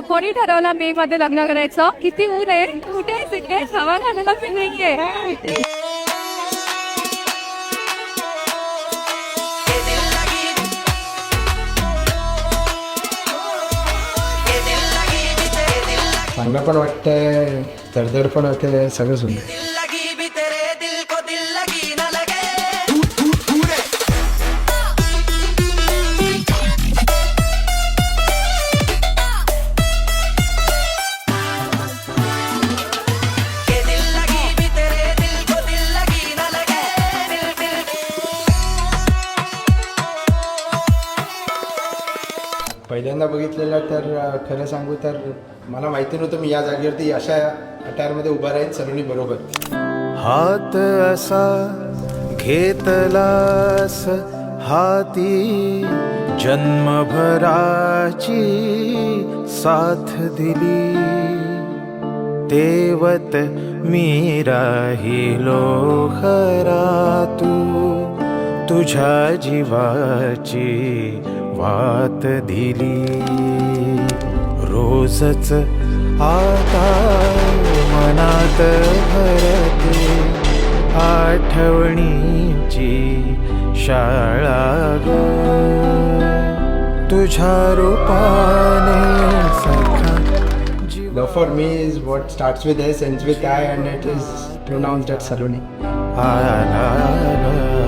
कोणी ठरवलं मे मध्ये लग्न करायचं? किती ऊन आहे, कुठे आहे तिकडे हवा घालायला पण नाहीये. चांगलं पण वाटतंय, दडदड पण वाटते, सगळं सुंदर. पहिल्यांदा बघितलेलं तर खरं सांगू तर मला माहिती नव्हतं मी या जागेवरती अशा अटायरमध्ये उभा राहील सलोनी बरोबर. हात असा घेतलास हाती, जन्मभराची साथ दिली, तेवत मी राहिलो खरा तू, तुझ्या जीवाची वात दिली. रोजच आता मनात भरते आठवणीची शाळा ग, तुझ्या रूपाने सखा. Love for me is what starts with S, ends with I, and it is pronounced as Saloni. आला ग